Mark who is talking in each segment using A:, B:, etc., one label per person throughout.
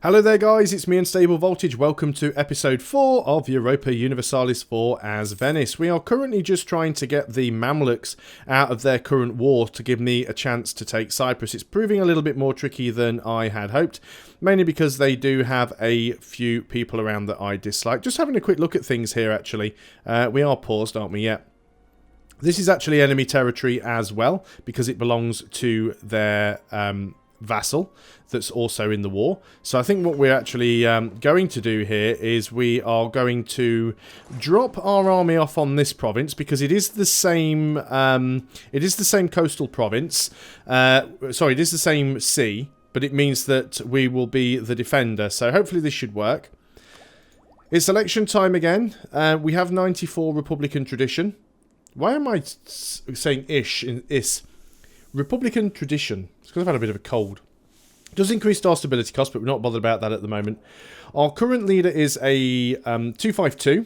A: Hello there guys, it's me Unstable Voltage. Welcome to episode 4 of Europa Universalis IV as Venice. We are currently just trying to get the Mamluks out of their current war to give me a chance to take Cyprus. It's proving a little bit more tricky than I had hoped, mainly because they do have a few people around that I dislike. Just having a quick look at things here actually. We are paused, aren't we? Yeah. This is actually enemy territory as well, because it belongs to their vassal that's also in the war. So I think what we're actually going to do here is we are going to drop our army off on this province because it is the same coastal province. Sorry, it is the same sea, but it means that we will be the defender. So hopefully this should work. It's election time again. We have 94 Republican tradition. Why am I saying ish in is? Republican tradition. It's because I've had a bit of a cold. It does increase our stability cost, but we're not bothered about that at the moment. Our current leader is a 252.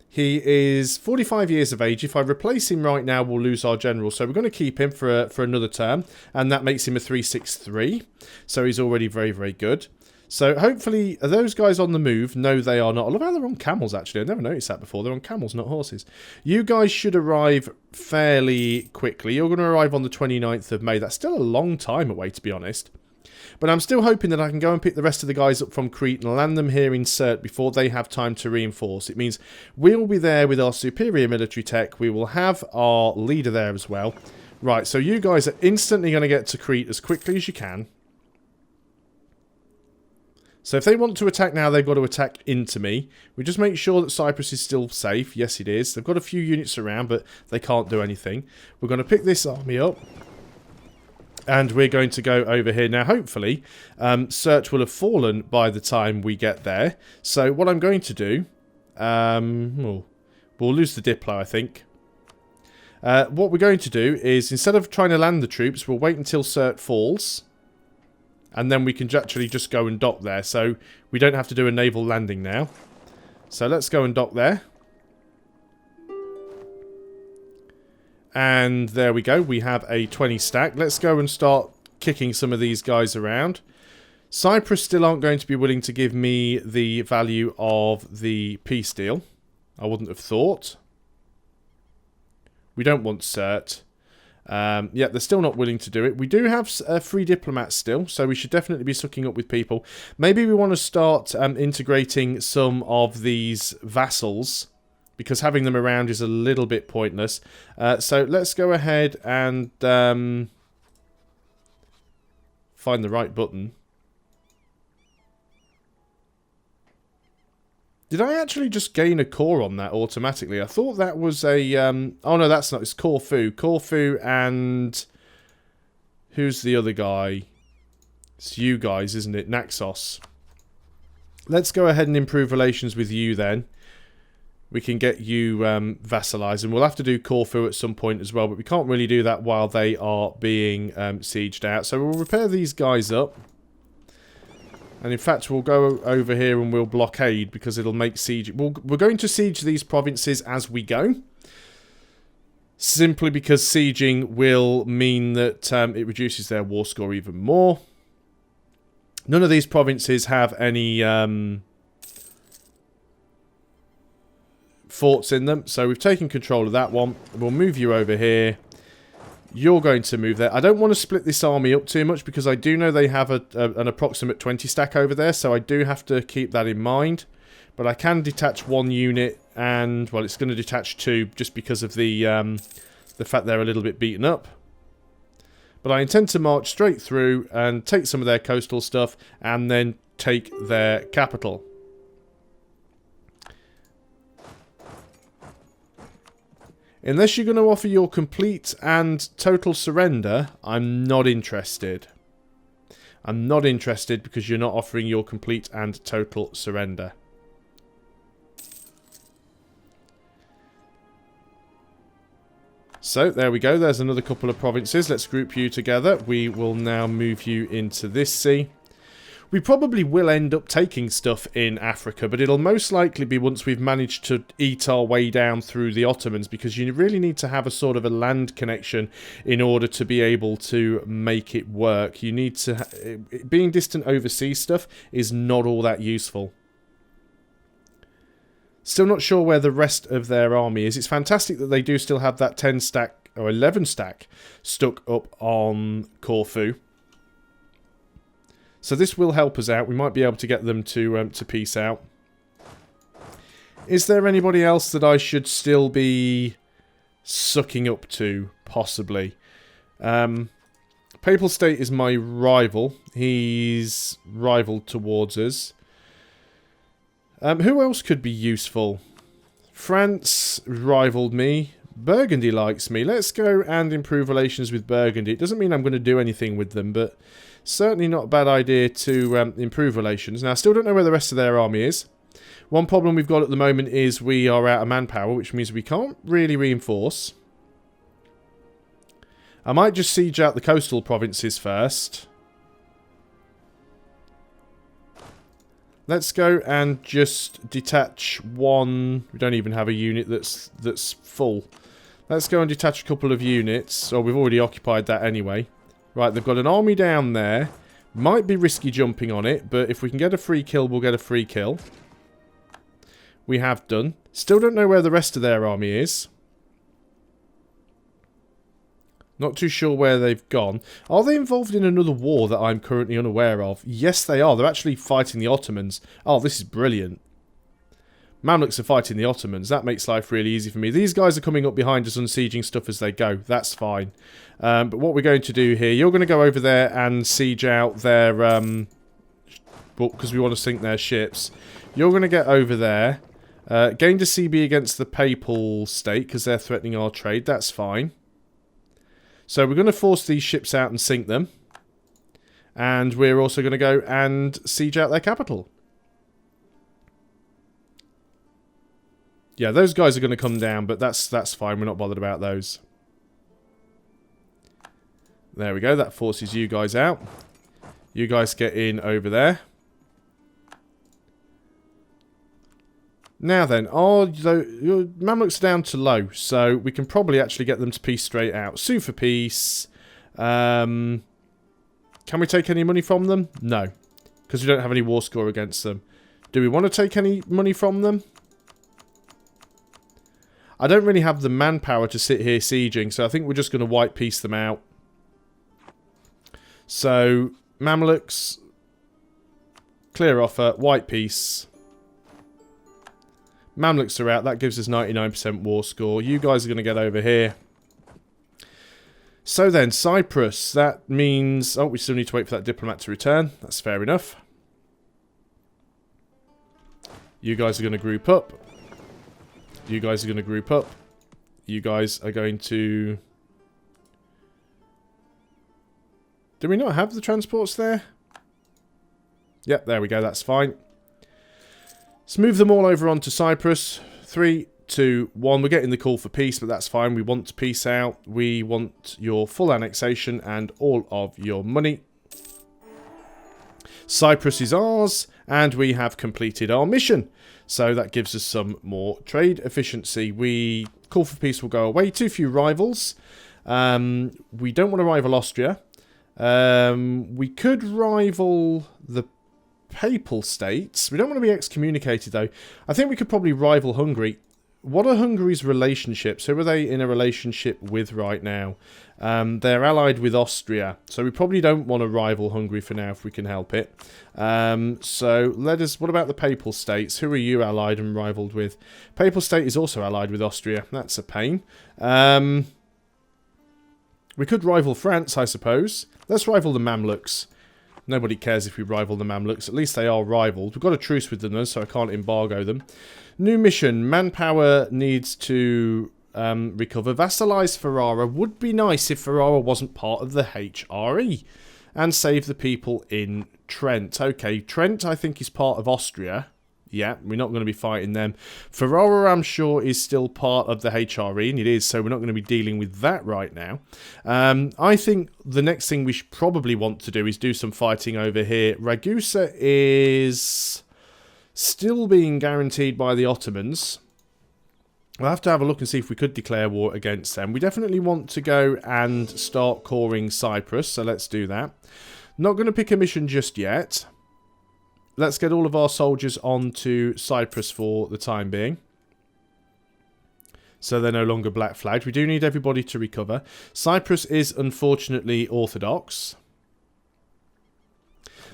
A: He is 45 years of age. If I replace him right now, we'll lose our general. So we're going to keep him for another term, and that makes him a 363. So he's already very, very good. So hopefully those guys on the move know they are not. I love how they're on camels actually. I never noticed that before. They're on camels, not horses. You guys should arrive fairly quickly. You're going to arrive on the 29th of May. That's still a long time away, to be honest. But I'm still hoping that I can go and pick the rest of the guys up from Crete and land them here in Sirte before they have time to reinforce. It means we'll be there with our superior military tech. We will have our leader there as well. Right, so you guys are instantly going to get to Crete as quickly as you can. So if they want to attack now, they've got to attack into me. We just make sure that Cyprus is still safe. Yes, it is. They've got a few units around, but they can't do anything. We're going to pick this army up. And we're going to go over here. Now, hopefully, Sirte will have fallen by the time we get there. So what I'm going to do... we'll lose the Diplo, I think. What we're going to do is, instead of trying to land the troops, we'll wait until Sirte falls. And then we can actually just go and dock there. So we don't have to do a naval landing now. So let's go and dock there. And there we go. We have a 20 stack. Let's go and start kicking some of these guys around. Cyprus still aren't going to be willing to give me the value of the peace deal. I wouldn't have thought. We don't want Sirte. Yeah, they're still not willing to do it. We do have free diplomats still, so we should definitely be sucking up with people. Maybe we want to start integrating some of these vassals, because having them around is a little bit pointless. So let's go ahead and find the right button. Did I actually just gain a core on that automatically? I thought that was a... oh, no, that's not. It's Corfu. Corfu and... Who's the other guy? It's you guys, isn't it? Naxos. Let's go ahead and improve relations with you then. We can get you vassalized. And we'll have to do Corfu at some point as well. But we can't really do that while they are being sieged out. So we'll repair these guys up. And in fact, we'll go over here and we'll blockade because it'll make siege. We're going to siege these provinces as we go. Simply because sieging will mean that it reduces their war score even more. None of these provinces have any forts in them. So we've taken control of that one. We'll move you over here. You're going to move there. I don't want to split this army up too much because I do know they have an approximate 20 stack over there, so I do have to keep that in mind. But I can detach one unit and, well, it's going to detach two just because of the fact they're a little bit beaten up. But I intend to march straight through and take some of their coastal stuff and then take their capital. Unless you're going to offer your complete and total surrender, I'm not interested. I'm not interested because you're not offering your complete and total surrender. So, there we go. There's another couple of provinces. Let's group you together. We will now move you into this sea. We probably will end up taking stuff in Africa, but it'll most likely be once we've managed to eat our way down through the Ottomans, because you really need to have a sort of a land connection in order to be able to make it work. You need to... being distant overseas stuff is not all that useful. Still not sure where the rest of their army is. It's fantastic that they do still have that 10 stack or 11 stack stuck up on Corfu. So this will help us out. We might be able to get them to peace out. Is there anybody else that I should still be sucking up to? Possibly. Papal State is my rival. He's rivaled towards us. Who else could be useful? France rivaled me. Burgundy likes me. Let's go and improve relations with Burgundy. It doesn't mean I'm going to do anything with them, but certainly not a bad idea to improve relations. Now, I still don't know where the rest of their army is. One problem we've got at the moment is we are out of manpower, which means we can't really reinforce. I might just siege out the coastal provinces first. Let's go and just detach one. We don't even have a unit that's full. Let's go and detach a couple of units. Oh, we've already occupied that anyway. Right, they've got an army down there. Might be risky jumping on it, but if we can get a free kill, we'll get a free kill. We have done. Still don't know where the rest of their army is. Not too sure where they've gone. Are they involved in another war that I'm currently unaware of? Yes, they are. They're actually fighting the Ottomans. Oh, this is brilliant. Mamluks are fighting the Ottomans. That makes life really easy for me. These guys are coming up behind us, unsieging stuff as they go. That's fine. But what we're going to do here, you're going to go over there and siege out their... because we want to sink their ships. You're going to get over there. Gained a CB against the Papal State because they're threatening our trade. That's fine. So we're going to force these ships out and sink them. And we're also going to go and siege out their capital. Yeah, those guys are going to come down, but that's fine. We're not bothered about those. There we go. That forces you guys out. You guys get in over there. Now then, your Mamluks are down to low, so we can probably actually get them to peace straight out. Sue for peace. Can we take any money from them? No, because we don't have any war score against them. Do we want to take any money from them? I don't really have the manpower to sit here sieging, so I think we're just going to white piece them out. So, Mamluks, clear offer, white piece. Mamluks are out, that gives us 99% war score. You guys are going to get over here. So then, Cyprus, that means... Oh, we still need to wait for that diplomat to return. That's fair enough. You guys are going to group up. You guys are going to group up. You guys are going to... Do we not have the transports there? Yep, there we go, that's fine. Let's move them all over onto Cyprus. 3, 2, 1. We're getting the call for peace, but that's fine. We want to peace out. We want your full annexation and all of your money. Cyprus is ours, and we have completed our mission. So that gives us some more trade efficiency. Call for peace will go away. Too few rivals. We don't want to rival Austria. We could rival the Papal States. We don't want to be excommunicated, though. I think we could probably rival Hungary. What are Hungary's relationships? Who are they in a relationship with right now? They're allied with Austria, so we probably don't want to rival Hungary for now if we can help it. So let us... What about the Papal States? Who are you allied and rivaled with? Papal State is also allied with Austria. That's a pain. We could rival France, I suppose. Let's rival the Mamluks. Nobody cares if we rival the Mamluks. At least they are rivaled. We've got a truce with them, though, so I can't embargo them. New mission. Manpower needs to recover. Vassalize Ferrara. Would be nice if Ferrara wasn't part of the HRE. And save the people in Trent. Okay, Trent, I think, is part of Austria. Yeah, we're not going to be fighting them. Ferrara, I'm sure, is still part of the HRE, and it is, so we're not going to be dealing with that right now. I think the next thing we should probably want to do is do some fighting over here. Ragusa is still being guaranteed by the Ottomans. We'll have to have a look and see if we could declare war against them. We definitely want to go and start coring Cyprus, so let's do that. Not going to pick a mission just yet. Let's get all of our soldiers onto Cyprus for the time being. So they're no longer black flagged. We do need everybody to recover. Cyprus is unfortunately Orthodox.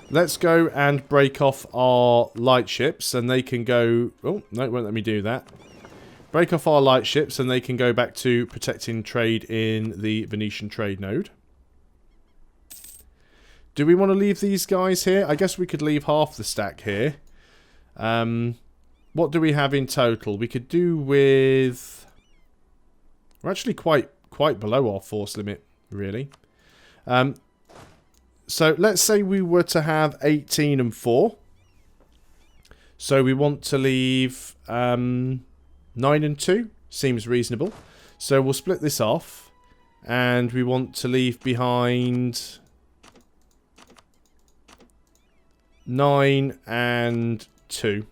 A: Let's go and break off our light ships and they can go... Oh, no, it won't let me do that. Break off our light ships and they can go back to protecting trade in the Venetian trade node. Do we want to leave these guys here? I guess we could leave half the stack here. What do we have in total? We could do with... We're actually quite below our force limit, really. So let's say we were to have 18 and 4. So we want to leave 9 and 2. Seems reasonable. So we'll split this off. And we want to leave behind... 9 and 2.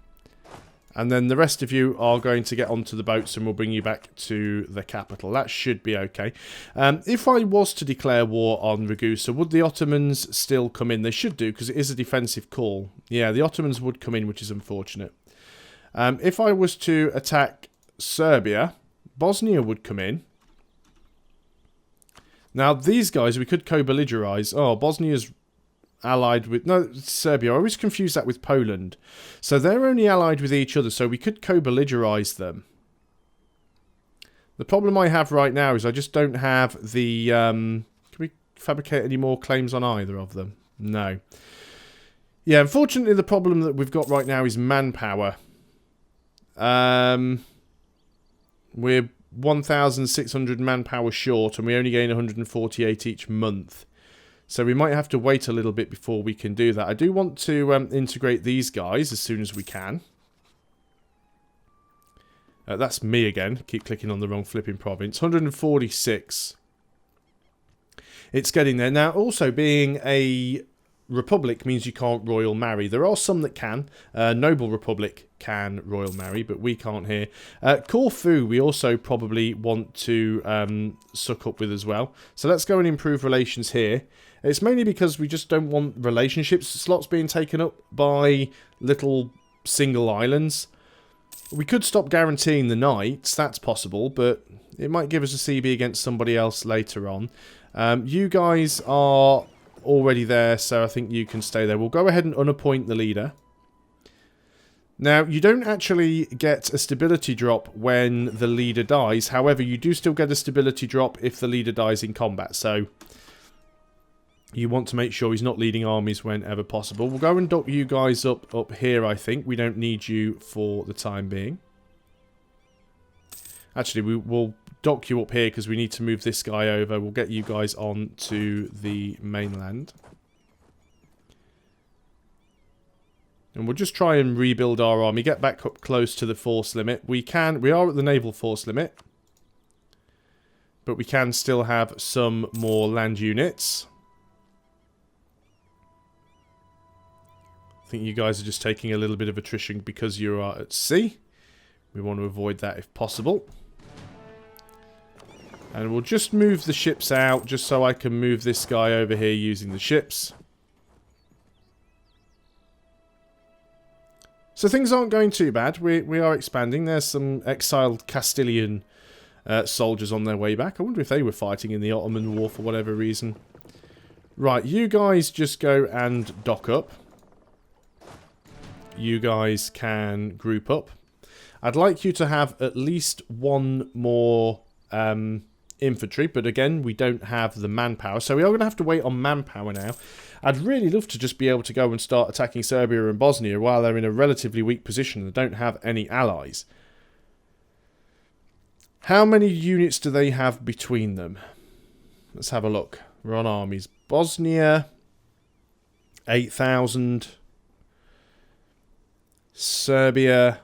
A: And then the rest of you are going to get onto the boats and we'll bring you back to the capital. That should be okay. If I was to declare war on Ragusa, would the Ottomans still come in? They should do, because it is a defensive call. Yeah, the Ottomans would come in, which is unfortunate. If I was to attack Serbia, Bosnia would come in. Now, these guys, we could co-belligerize. Oh, Bosnia's allied with... No, Serbia. I always confuse that with Poland. So they're only allied with each other, so we could co-belligerize them. The problem I have right now is I just don't have the... Can we fabricate any more claims on either of them? No. Yeah, unfortunately the problem that we've got right now is manpower. We're 1,600 manpower short and we only gain 148 each month. So we might have to wait a little bit before we can do that. I do want to integrate these guys as soon as we can. That's me again. Keep clicking on the wrong flipping province. 146. It's getting there. Now, also being a republic means you can't royal marry. There are some that can. Noble Republic can royal marry, but we can't here. Corfu we also probably want to suck up with as well. So let's go and improve relations here. It's mainly because we just don't want relationships slots being taken up by little single islands. We could stop guaranteeing the knights, that's possible, but it might give us a CB against somebody else later on. You guys are already there, so I think you can stay there. We'll go ahead and unappoint the leader. Now, you don't actually get a stability drop when the leader dies. However, you do still get a stability drop if the leader dies in combat, so... You want to make sure he's not leading armies whenever possible. We'll go and dock you guys up here, I think. We don't need you for the time being. Actually, we'll dock you up here because we need to move this guy over. We'll get you guys on to the mainland. And we'll just try and rebuild our army. Get back up close to the force limit. We are at the naval force limit. But we can still have some more land units. I think you guys are just taking a little bit of attrition because you are at sea. We want to avoid that if possible. And we'll just move the ships out just so I can move this guy over here using the ships. So things aren't going too bad. We are expanding. There's some exiled Castilian soldiers on their way back. I wonder if they were fighting in the Ottoman War for whatever reason. Right, you guys just go and dock up. You guys can group up. I'd like you to have at least one more infantry, but again, we don't have the manpower, so we are going to have to wait on manpower now. I'd really love to just be able to go and start attacking Serbia and Bosnia while they're in a relatively weak position and don't have any allies. How many units do they have between them? Let's have a look. We're on armies. Bosnia, 8,000. Serbia,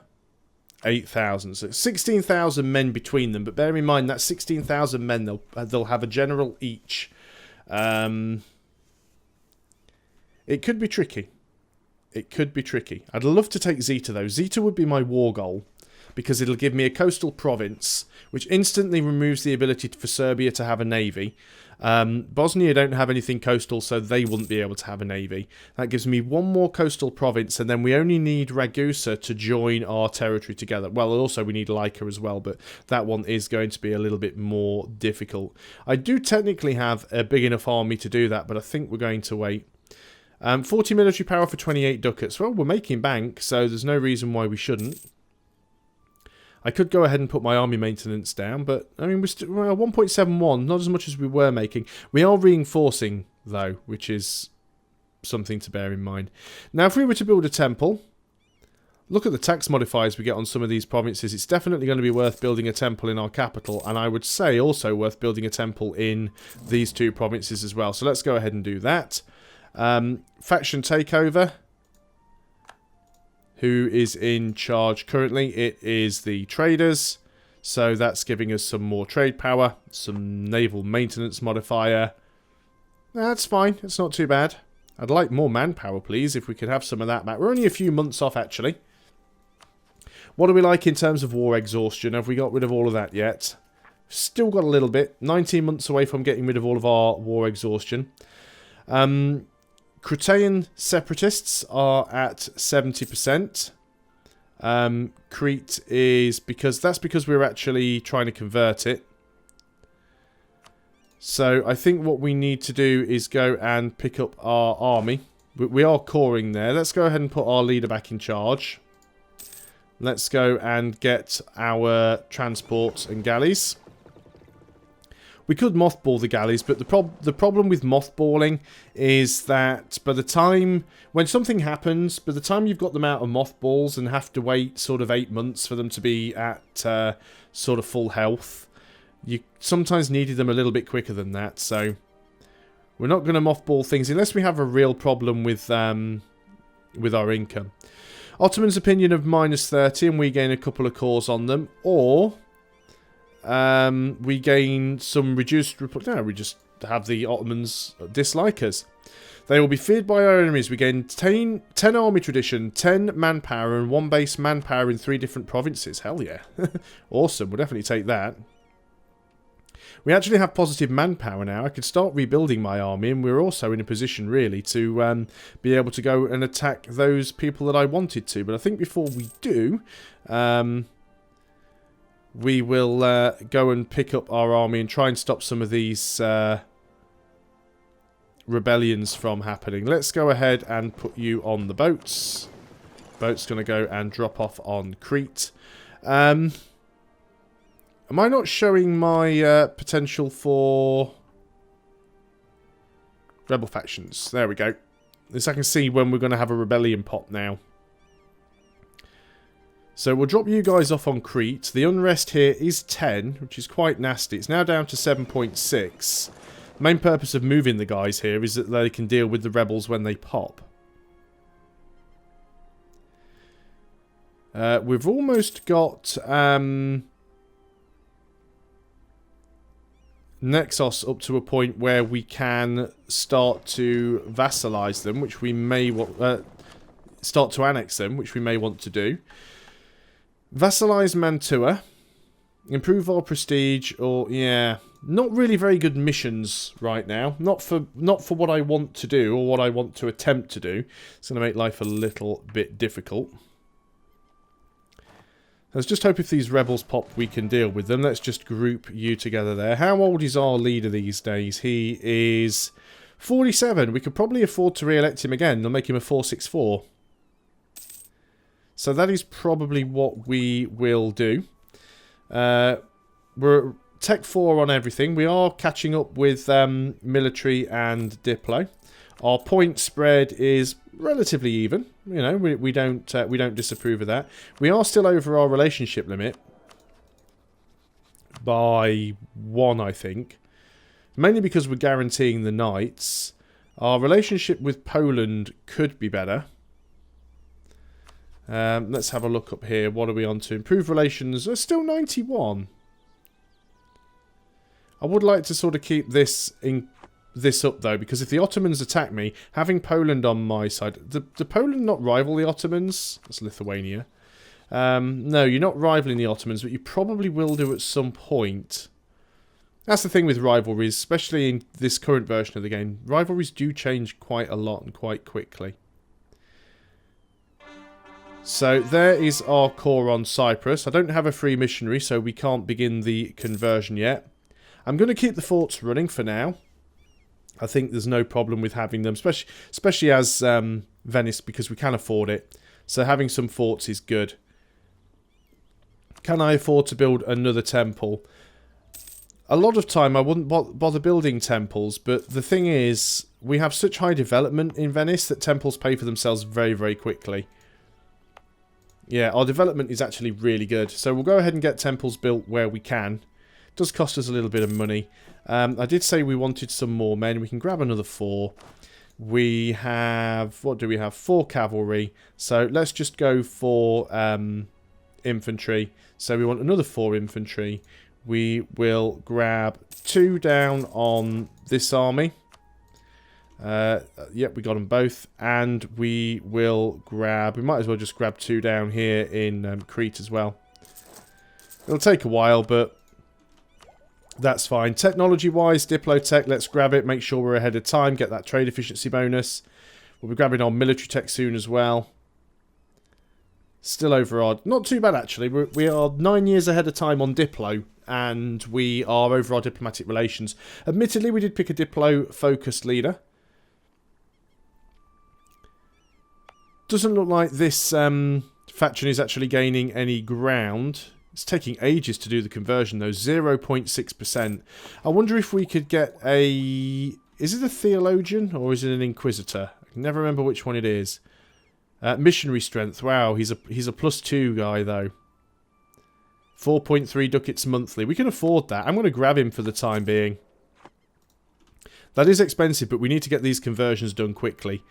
A: 8,000. So 16,000 men between them. But bear in mind that 16,000 men, they'll have a general each. It could be tricky. It could be tricky. I'd love to take Zeta, though. Zeta would be my war goal, because it'll give me a coastal province, which instantly removes the ability for Serbia to have a navy. Bosnia don't have anything coastal, so they wouldn't be able to have a navy. That gives me one more coastal province, and then we only need Ragusa to join our territory together. Well, also we need Laika as well, but that one is going to be a little bit more difficult. I do technically have a big enough army to do that, but I think we're going to wait. 40 military power for 28 ducats. Well, we're making bank, so there's no reason why we shouldn't. I could go ahead and put my army maintenance down, but, I mean, we're 1.71, not as much as we were making. We are reinforcing, though, which is something to bear in mind. Now, if we were to build a temple, look at the tax modifiers we get on some of these provinces. It's definitely going to be worth building a temple in our capital, and I would say also worth building a temple in these two provinces as well. So let's go ahead and do that. Faction takeover. Who is in charge currently? It is the traders. So that's giving us some more trade power. Some naval maintenance modifier. That's fine. It's not too bad. I'd like more manpower, please, if we could have some of that back. We're only a few months off, actually. What do we like in terms of war exhaustion? Have we got rid of all of that yet? Still got a little bit. 19 months away from getting rid of all of our war exhaustion. Cretaean separatists are at 70%. Crete is because we're actually trying to convert it. So I think what we need to do is go and pick up our army. We are coring there. Let's go ahead and put our leader back in charge. Let's go and get our transports and galleys. We could mothball the galleys, but the problem with mothballing is that by the time, when something happens, by the time you've got them out of mothballs and have to wait sort of 8 months for them to be at sort of full health, you sometimes needed them a little bit quicker than that. So we're not going to mothball things unless we have a real problem with our income. Ottoman's opinion of -30, and we gain a couple of cores on them, or we gain some reduced... No, we just have the Ottomans dislike us. They will be feared by our enemies. We gain 10 army tradition, 10 manpower, and 1 base manpower in 3 different provinces. Hell yeah. Awesome, we'll definitely take that. We actually have positive manpower now. I could start rebuilding my army, and we're also in a position, really, to be able to go and attack those people that I wanted to. But I think before we do... we will go and pick up our army and try and stop some of these rebellions from happening. Let's go ahead and put you on the boats. Boat's going to go and drop off on Crete. Am I not showing my potential for rebel factions? There we go. At least I can see when we're going to have a rebellion pop now. So we'll drop you guys off on Crete. The unrest here is 10, which is quite nasty. It's now down to 7.6. The main purpose of moving the guys here is that they can deal with the rebels when they pop. We've almost got Nexos up to a point where we can start to vassalize them, which we may want... start to annex them, which we may want to do. Vassalize Mantua. Improve our prestige, or yeah, not really very good missions right now. Not for what I want to do or what I want to attempt to do. It's going to make life a little bit difficult. Let's just hope if these rebels pop, we can deal with them. Let's just group you together there. How old is our leader these days? He is 47. We could probably afford to re-elect him again. They'll make him a 464. So that is probably what we will do. We're Tech 4 on everything. We are catching up with military and Diplo. Our point spread is relatively even. You know, we don't disapprove of that. We are still over our relationship limit by 1, I think. Mainly because we're guaranteeing the knights. Our relationship with Poland could be better. Let's have a look up here. What are we on to? Improved relations are still 91. I would like to sort of keep this up though, because if the Ottomans attack me, having Poland on my side, do Poland not rival the Ottomans? That's Lithuania. No, you're not rivaling the Ottomans, but you probably will do at some point. That's the thing with rivalries, especially in this current version of the game. Rivalries do change quite a lot and quite quickly. So there is our core on Cyprus. I don't have a free missionary, so we can't begin the conversion yet. I'm going to keep the forts running for now. I think there's no problem with having them, especially as Venice, because we can afford it. So having some forts is good. Can I afford to build another temple? A lot of time I wouldn't bother building temples, but the thing is, we have such high development in Venice that temples pay for themselves very, very quickly. Yeah, our development is actually really good. So we'll go ahead and get temples built where we can. It does cost us a little bit of money. I did say we wanted some more men. We can grab another 4. We have... What do we have? 4 cavalry. So let's just go for infantry. So we want another 4 infantry. We will grab 2 down on this army. Yep, we got them both. And we will grab... We might as well just grab 2 down here in Crete as well. It'll take a while, but that's fine. Technology-wise, Diplotech, let's grab it. Make sure we're ahead of time. Get that trade efficiency bonus. We'll be grabbing our military tech soon as well. Still over our... Not too bad, actually. We are 9 years ahead of time on Diplo. And we are over our diplomatic relations. Admittedly, we did pick a Diplo-focused leader. Doesn't look like this faction is actually gaining any ground. It's taking ages to do the conversion, though. 0.6%. I wonder if we could get a... Is it a theologian or is it an inquisitor? I can never remember which one it is. Missionary strength. Wow, he's a +2 guy, though. 4.3 ducats monthly. We can afford that. I'm going to grab him for the time being. That is expensive, but we need to get these conversions done quickly.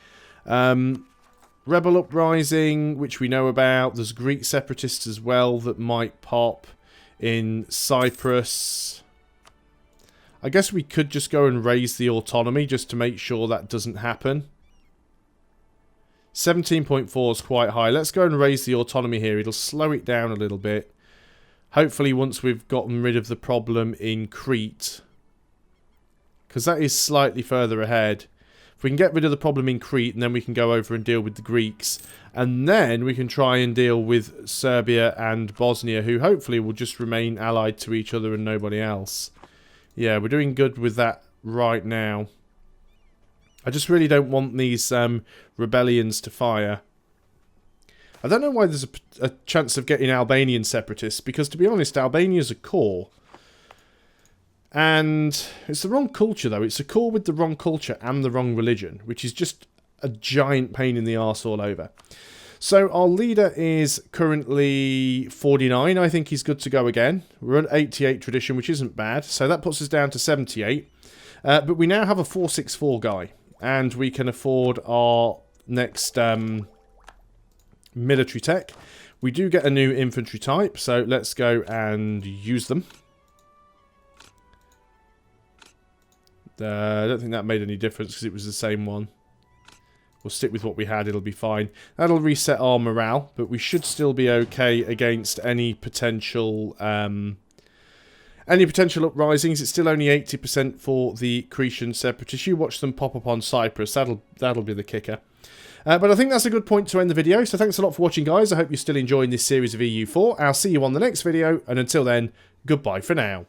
A: Rebel Uprising, which we know about. There's Greek separatists as well that might pop in Cyprus. I guess we could just go and raise the autonomy just to make sure that doesn't happen. 17.4 is quite high. Let's go and raise the autonomy here. It'll slow it down a little bit. Hopefully once we've gotten rid of the problem in Crete. Because that is slightly further ahead. If we can get rid of the problem in Crete, and then we can go over and deal with the Greeks. And then we can try and deal with Serbia and Bosnia, who hopefully will just remain allied to each other and nobody else. Yeah, we're doing good with that right now. I just really don't want these rebellions to fire. I don't know why there's a chance of getting Albanian separatists, because to be honest, Albania's a core. And it's the wrong culture, though. It's a core with the wrong culture and the wrong religion, which is just a giant pain in the arse all over. So our leader is currently 49. I think he's good to go again. We're at 88 tradition, which isn't bad. So that puts us down to 78. But we now have a 464 guy. And we can afford our next military tech. We do get a new infantry type. So let's go and use them. I don't think that made any difference because it was the same one. We'll stick with what we had, it'll be fine. That'll reset our morale, but we should still be okay against any potential uprisings. It's still only 80% for the Cretan separatists. You watch them pop up on Cyprus, that'll be the kicker. But I think that's a good point to end the video, so thanks a lot for watching, guys. I hope you're still enjoying this series of EU4. I'll see you on the next video, and until then, goodbye for now.